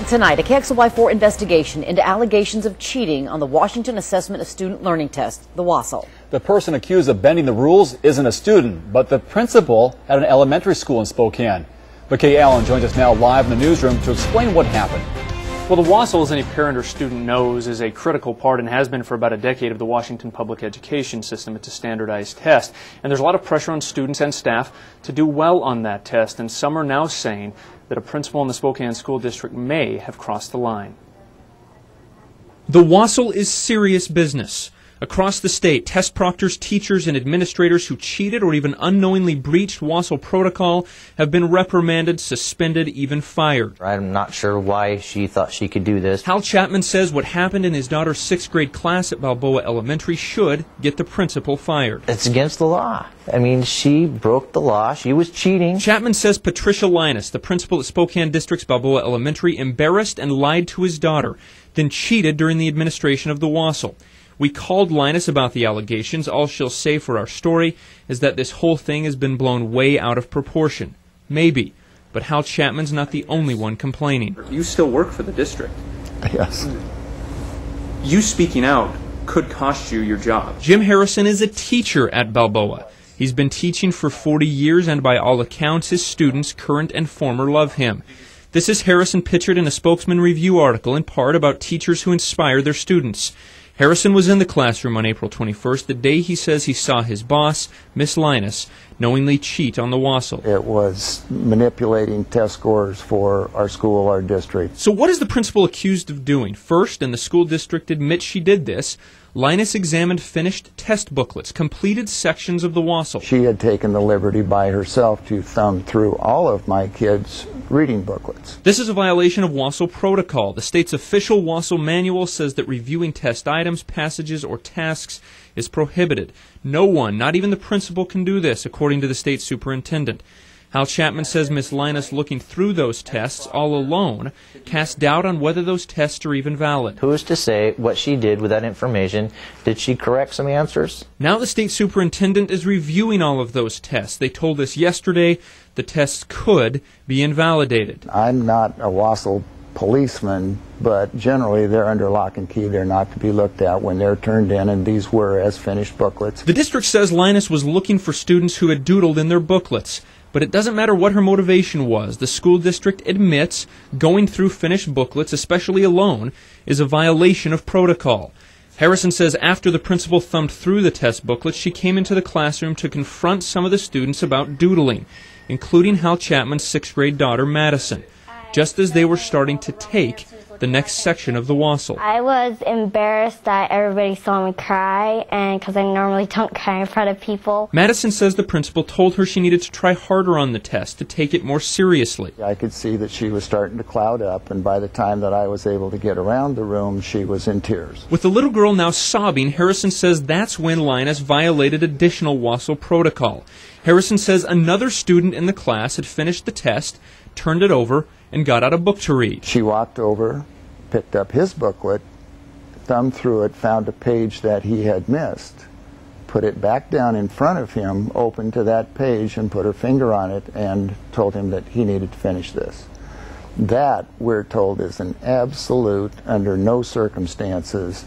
Tonight, a KXLY4 investigation into allegations of cheating on the Washington Assessment of Student Learning Test, the WASL. The person accused of bending the rules isn't a student, but the principal at an elementary school in Spokane. McKay Allen joins us now live in the newsroom to explain what happened. Well, the WASL, as any parent or student knows, is a critical part and has been for about a decade of the Washington public education system. It's a standardized test, and there's a lot of pressure on students and staff to do well on that test, and some are now saying that a principal in the Spokane School District may have crossed the line. The WASL is serious business. Across the state, test proctors, teachers, and administrators who cheated or even unknowingly breached WASL protocol have been reprimanded, suspended, even fired. I'm not sure why she thought she could do this. Hal Chapman says what happened in his daughter's 6th grade class at Balboa Elementary should get the principal fired. It's against the law. I mean, she broke the law. She was cheating. Chapman says Patricia Linus, the principal at Spokane District's Balboa Elementary, embarrassed and lied to his daughter, then cheated during the administration of the WASL. We called Linus about the allegations. All she'll say for our story is that this whole thing has been blown way out of proportion. Maybe. But Hal Chapman's not the only one complaining. You still work for the district. Yes. You speaking out could cost you your job. Jim Harrison is a teacher at Balboa. He's been teaching for 40 years, and by all accounts, his students, current and former, love him. This is Harrison pictured in a Spokesman Review article, in part about teachers who inspire their students. Harrison was in the classroom on April 21st, the day he says he saw his boss, Miss Linus, knowingly cheat on the WASL. It was manipulating test scores for our school, our district. So what is the principal accused of doing? First, and the school district admits she did this, Linus examined finished test booklets, completed sections of the WASL. She had taken the liberty by herself to thumb through all of my kids' reading booklets. This is a violation of WASL protocol. The state's official WASL manual says that reviewing test items, passages, or tasks is prohibited. No one, not even the principal, can do this, according to the state superintendent. Hal Chapman says Miss Linus, looking through those tests all alone, casts doubt on whether those tests are even valid. Who's to say what she did with that information? Did she correct some answers? Now the state superintendent is reviewing all of those tests. They told us yesterday the tests could be invalidated. I'm not a WASL policeman, but generally they're under lock and key. They're not to be looked at when they're turned in, and these were as finished booklets. The district says Linus was looking for students who had doodled in their booklets. But it doesn't matter what her motivation was. The school district admits going through finished booklets, especially alone, is a violation of protocol. Harrison says after the principal thumbed through the test booklets, she came into the classroom to confront some of the students about doodling, including Hal Chapman's 6th grade daughter, Madison, just as they were starting to take the next section of the WASL. I was embarrassed that everybody saw me cry, and because I normally don't cry in front of people. Madison says the principal told her she needed to try harder on the test, to take it more seriously. I could see that she was starting to cloud up, and by the time that I was able to get around the room, she was in tears. With the little girl now sobbing, Harrison says that's when Linus violated additional WASL protocol. Harrison says another student in the class had finished the test, turned it over, and got out a book to read. She walked over, picked up his booklet, thumbed through it, found a page that he had missed, put it back down in front of him, opened to that page, and put her finger on it and told him that he needed to finish this. That, we're told, is an absolute, under no circumstances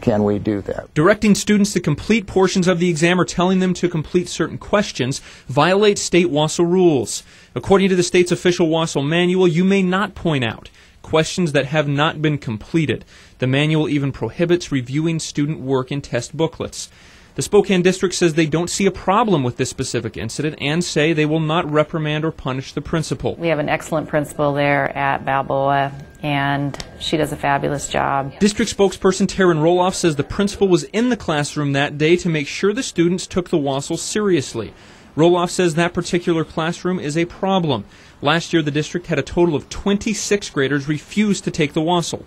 can we do that. Directing students to complete portions of the exam or telling them to complete certain questions violates state WASL rules. According to the state's official WASL manual, you may not point out questions that have not been completed. The manual even prohibits reviewing student work in test booklets. The Spokane district says they don't see a problem with this specific incident and say they will not reprimand or punish the principal. We have an excellent principal there at Balboa, and she does a fabulous job. District spokesperson Taryn Roloff says the principal was in the classroom that day to make sure the students took the WASL seriously. Roloff says that particular classroom is a problem. Last year, the district had a total of 26 graders refuse to take the WASL.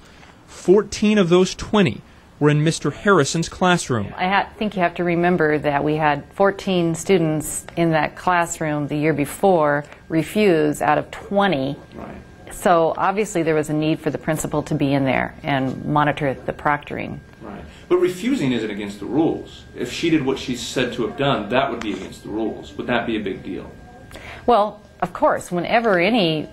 14 of those 20 were in Mr. Harrison's classroom. I think you have to remember that we had 14 students in that classroom the year before refuse out of 20. Right. So obviously there was a need for the principal to be in there and monitor the proctoring. Right. But refusing isn't against the rules. If she did what she's said to have done, that would be against the rules. Would that be a big deal? Well, of course, whenever any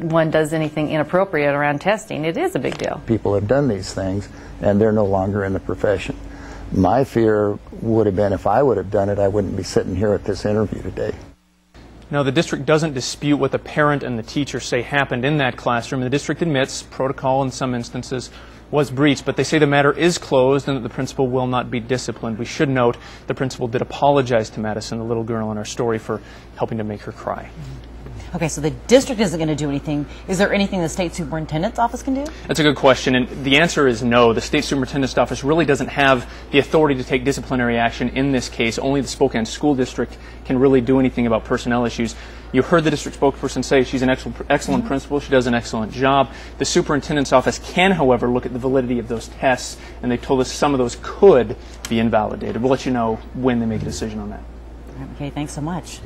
one does anything inappropriate around testing, it is a big deal. People have done these things, and they're no longer in the profession. My fear would have been if I would have done it, I wouldn't be sitting here at this interview today. Now, the district doesn't dispute what the parent and the teacher say happened in that classroom. The district admits protocol in some instances was breached, but they say the matter is closed and that the principal will not be disciplined. We should note the principal did apologize to Madison, the little girl in our story, for helping to make her cry. Okay, so the district isn't going to do anything. Is there anything the state superintendent's office can do? That's a good question, and the answer is no. The state superintendent's office really doesn't have the authority to take disciplinary action in this case. Only the Spokane School District can really do anything about personnel issues. You heard the district spokesperson say she's an excellent principal. She does an excellent job. The superintendent's office can, however, look at the validity of those tests, and they told us some of those could be invalidated. We'll let you know when they make a decision on that. Okay, thanks so much.